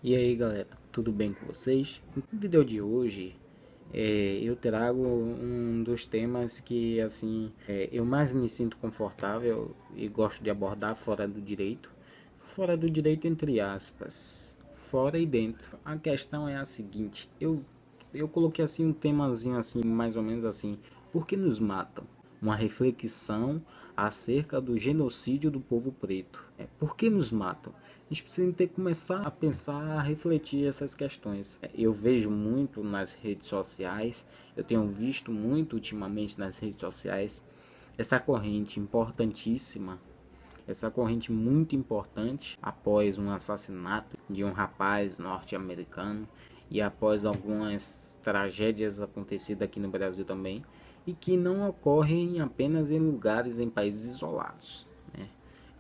E aí galera, tudo bem com vocês? No vídeo de hoje eu trago um dos temas que eu mais me sinto confortável e gosto de abordar fora do direito entre aspas, fora e dentro. A questão é a seguinte, eu coloquei assim um temazinho assim, mais ou menos assim, por que nos matam? Uma reflexão acerca do genocídio do povo preto. Por que nos matam? A gente precisa ter que começar a pensar, a refletir essas questões. Eu vejo muito nas redes sociais, eu tenho visto muito ultimamente nas redes sociais, essa corrente importantíssima, essa corrente muito importante após um assassinato de um rapaz norte-americano e após algumas tragédias acontecidas aqui no Brasil também, e que não ocorrem apenas em lugares, em países isolados, né?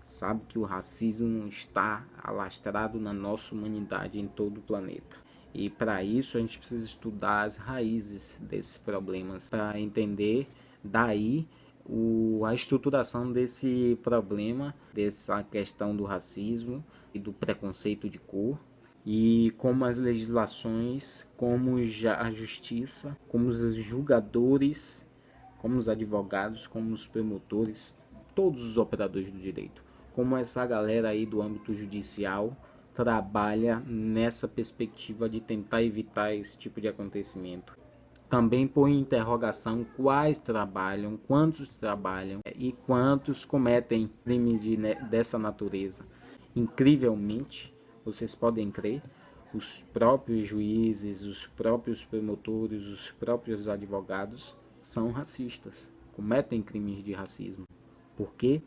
Sabe que o racismo está alastrado na nossa humanidade em todo o planeta. E para isso a gente precisa estudar as raízes desses problemas para entender daí a estruturação desse problema, dessa questão do racismo e do preconceito de cor, e como as legislações, como a justiça, como os julgadores, como os advogados, como os promotores, todos os operadores do direito, como essa galera aí do âmbito judicial trabalha nessa perspectiva de tentar evitar esse tipo de acontecimento. Também põe em interrogação quais trabalham, quantos trabalham e quantos cometem crimes dessa natureza. Incrivelmente, vocês podem crer, os próprios juízes, os próprios promotores, os próprios advogados são racistas, cometem crimes de racismo. Por quê?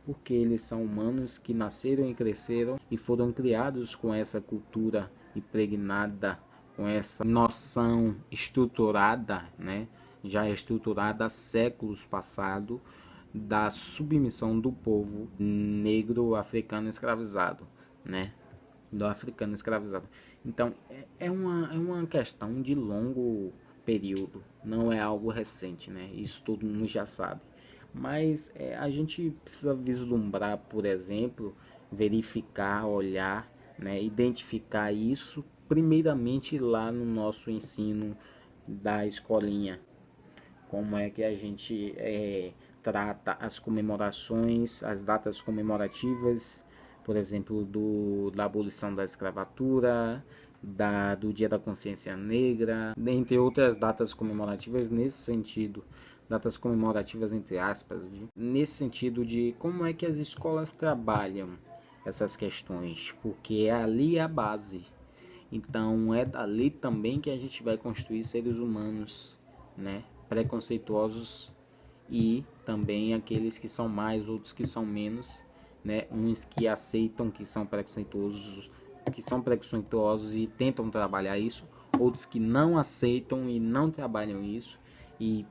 Porque eles são humanos que nasceram e cresceram e foram criados com essa cultura impregnada, com essa noção estruturada, né? Já estruturada há séculos passados, da submissão do povo negro africano escravizado, né? Do africano escravizado. Então é uma questão de longo período, não é algo recente, né? Isso todo mundo já sabe. Mas a gente precisa vislumbrar, por exemplo, verificar, olhar, né? Identificar isso primeiramente lá no nosso ensino da escolinha. Como é que a gente trata as comemorações, as datas comemorativas, por exemplo, da abolição da escravatura, do Dia da Consciência Negra, entre outras datas comemorativas nesse sentido. Datas comemorativas entre aspas, viu? Nesse sentido de como é que as escolas trabalham essas questões, porque ali é a base. Então é dali também que a gente vai construir seres humanos, né? Preconceituosos e também aqueles que são mais, outros que são menos, né? Uns que aceitam que são preconceituosos e tentam trabalhar isso, outros que não aceitam e não trabalham isso e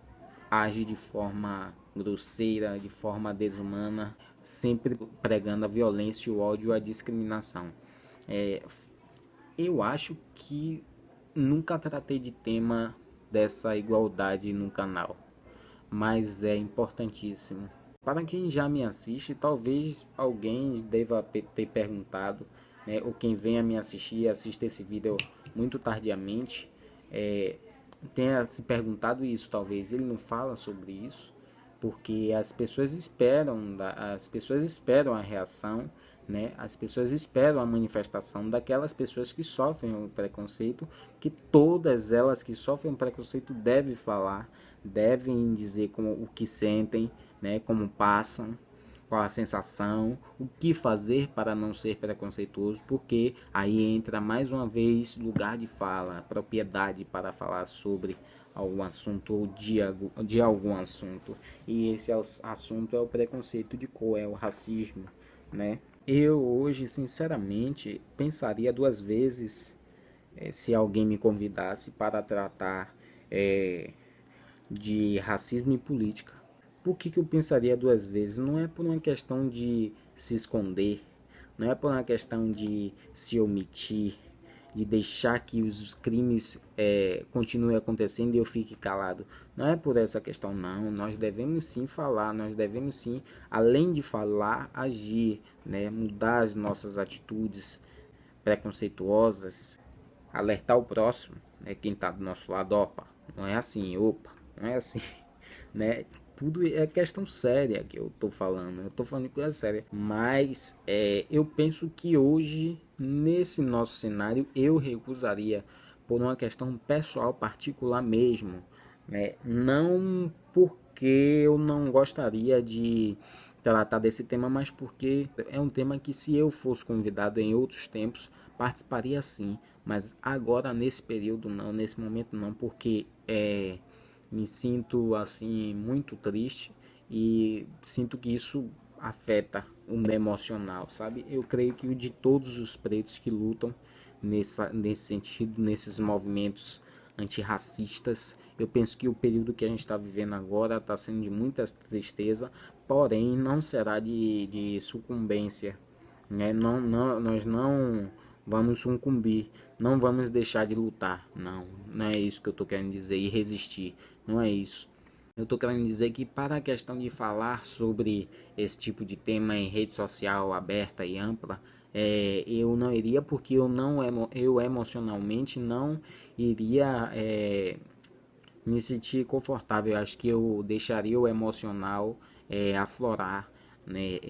agem de forma grosseira, de forma desumana, sempre pregando a violência, o ódio, a discriminação. Eu acho que nunca tratei de tema dessa igualdade no canal, mas é importantíssimo. Para quem já me assiste, talvez alguém deva ter perguntado, né, ou quem venha me assistir, assista esse vídeo muito tardiamente, tenha se perguntado isso. Talvez ele não fala sobre isso, porque as pessoas esperam a reação, né? As pessoas esperam a manifestação daquelas pessoas que sofrem o preconceito, que todas elas que sofrem o preconceito devem falar, devem dizer como o que sentem, né? Como passam, qual a sensação, o que fazer para não ser preconceituoso, porque aí entra mais uma vez lugar de fala, propriedade para falar sobre algum assunto ou de algum assunto. E esse assunto é o preconceito de cor, é o racismo, né? Eu hoje, sinceramente, pensaria duas vezes se alguém me convidasse para tratar de racismo e política. Por que eu pensaria duas vezes? Não é por uma questão de se esconder, não é por uma questão de se omitir, de deixar que os crimes continuem acontecendo e eu fique calado. Não é por essa questão, não. Nós devemos sim falar, nós devemos sim, além de falar, agir, né? Mudar as nossas atitudes, preconceituosas, alertar o próximo, né, quem está do nosso lado, opa, não é assim, opa, não é assim, né? Tudo é questão séria que eu tô falando de coisa séria, mas eu penso que hoje, nesse nosso cenário, eu recusaria por uma questão pessoal particular mesmo, né? Não porque eu não gostaria de tratar desse tema, mas porque é um tema que, se eu fosse convidado em outros tempos, participaria sim, mas agora nesse período não, nesse momento não, porque me sinto assim muito triste e sinto que isso afeta o meu emocional, sabe? Eu creio que de todos os pretos que lutam nesse sentido, nesses movimentos antirracistas, eu penso que o período que a gente está vivendo agora está sendo de muita tristeza, porém não será de sucumbência, né? Nós não vamos sucumbir, não vamos deixar de lutar, não é isso que eu estou querendo dizer, e resistir, não é isso. Eu estou querendo dizer que, para a questão de falar sobre esse tipo de tema em rede social aberta e ampla, eu não iria, porque eu emocionalmente não iria me sentir confortável. Eu acho que eu deixaria o emocional aflorar, né,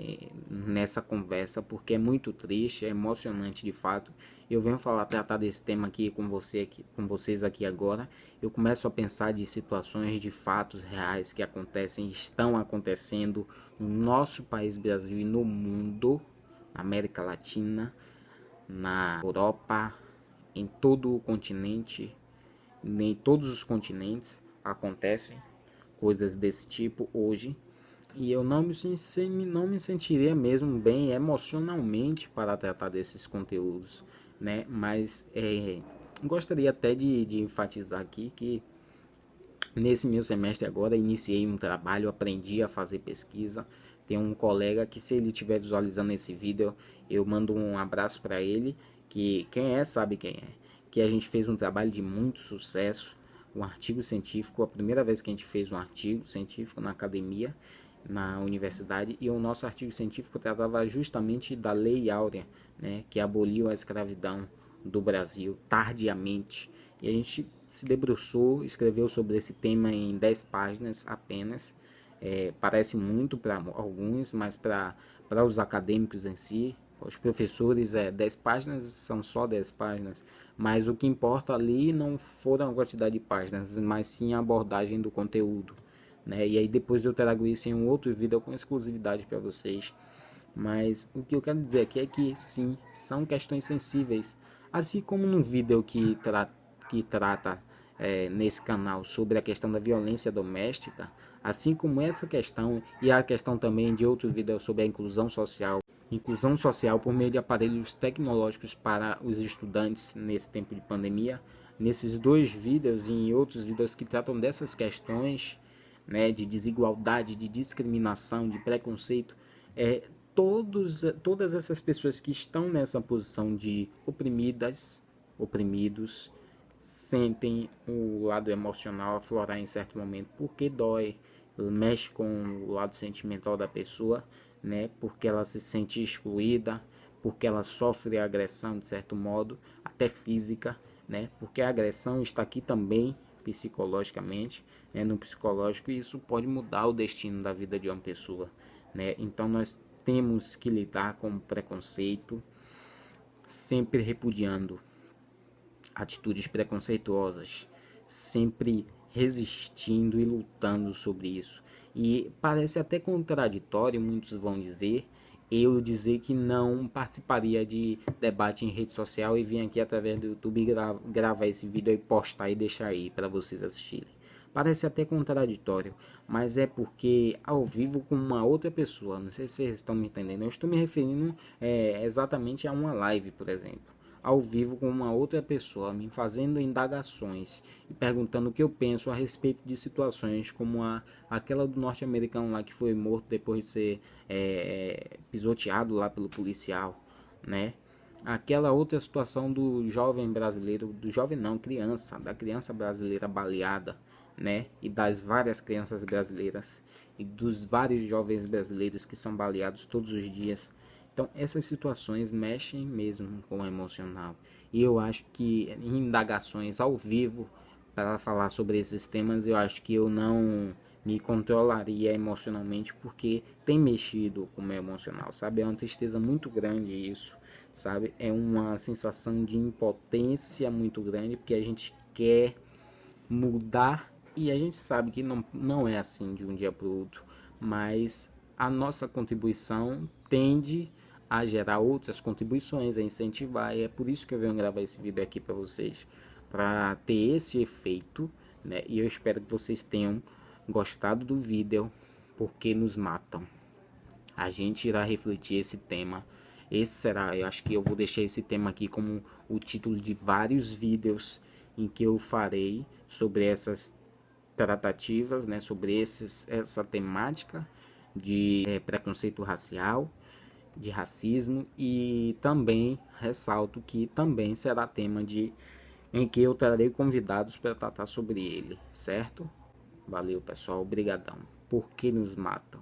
nessa conversa, porque é muito triste, é emocionante de fato. Eu venho tratar desse tema aqui com vocês aqui agora. Eu começo a pensar de situações, de fatos reais que acontecem, estão acontecendo no nosso país Brasil e no mundo, na América Latina, na Europa, em todo o continente, em todos os continentes acontecem coisas desse tipo hoje, e eu não me sentiria mesmo bem emocionalmente para tratar desses conteúdos, né? Mas gostaria até de enfatizar aqui que nesse meu semestre agora iniciei um trabalho, aprendi a fazer pesquisa. Tem um colega que, se ele estiver visualizando esse vídeo, eu mando um abraço para ele, que quem é sabe quem é. Que a gente fez um trabalho de muito sucesso, um artigo científico, a primeira vez que a gente fez um artigo científico na academia, na universidade, e o nosso artigo científico tratava justamente da Lei Áurea, né, que aboliu a escravidão do Brasil tardiamente. E a gente se debruçou, escreveu sobre esse tema em 10 páginas apenas. Parece muito para alguns, mas para os acadêmicos em si, os professores, 10 páginas são só 10 páginas, mas o que importa ali não foram a quantidade de páginas, mas sim a abordagem do conteúdo, né? E aí depois eu trago isso em um outro vídeo com exclusividade para vocês. Mas o que eu quero dizer aqui é que sim, são questões sensíveis, assim como no vídeo que trata nesse canal sobre a questão da violência doméstica, assim como essa questão e a questão também de outro vídeo sobre a inclusão social por meio de aparelhos tecnológicos para os estudantes nesse tempo de pandemia. Nesses dois vídeos e em outros vídeos que tratam dessas questões, né, de desigualdade, de discriminação, de preconceito, todas essas pessoas que estão nessa posição de oprimidos, sentem o lado emocional aflorar em certo momento, porque dói, mexe com o lado sentimental da pessoa, né? Porque ela se sente excluída, porque ela sofre agressão de certo modo, até física, né? Porque a agressão está aqui também psicologicamente, né? No psicológico, e isso pode mudar o destino da vida de uma pessoa, né? Então nós temos que lidar com o preconceito, sempre repudiando atitudes preconceituosas, sempre resistindo e lutando sobre isso. E parece até contraditório, muitos vão dizer, eu dizer que não participaria de debate em rede social e vir aqui através do YouTube gravar esse vídeo e postar e deixar aí para vocês assistirem. Parece até contraditório, mas é porque ao vivo com uma outra pessoa, não sei se vocês estão me entendendo, eu estou me referindo exatamente a uma live, por exemplo, ao vivo com uma outra pessoa, me fazendo indagações e perguntando o que eu penso a respeito de situações como aquela do norte-americano lá que foi morto depois de ser pisoteado lá pelo policial, né? Aquela outra situação do jovem brasileiro, do jovem não, criança, da criança brasileira baleada, né? E das várias crianças brasileiras e dos vários jovens brasileiros que são baleados todos os dias. Então essas situações mexem mesmo com o emocional. E eu acho que em indagações ao vivo para falar sobre esses temas, eu acho que eu não me controlaria emocionalmente, porque tem mexido com o meu emocional, sabe? É uma tristeza muito grande isso, sabe? É uma sensação de impotência muito grande, porque a gente quer mudar e a gente sabe que não é assim de um dia para o outro, mas a nossa contribuição tende a gerar outras contribuições, a incentivar, e é por isso que eu venho gravar esse vídeo aqui para vocês, para ter esse efeito, né? E eu espero que vocês tenham gostado do vídeo, porque nos matam. A gente irá refletir esse tema. Esse será, eu acho que eu vou deixar esse tema aqui como o título de vários vídeos em que eu farei sobre essas tratativas, né, sobre essa temática de preconceito racial, de racismo, e também ressalto que também será tema em que eu trarei convidados para tratar sobre ele, certo? Valeu, pessoal, obrigadão. Por que nos matam?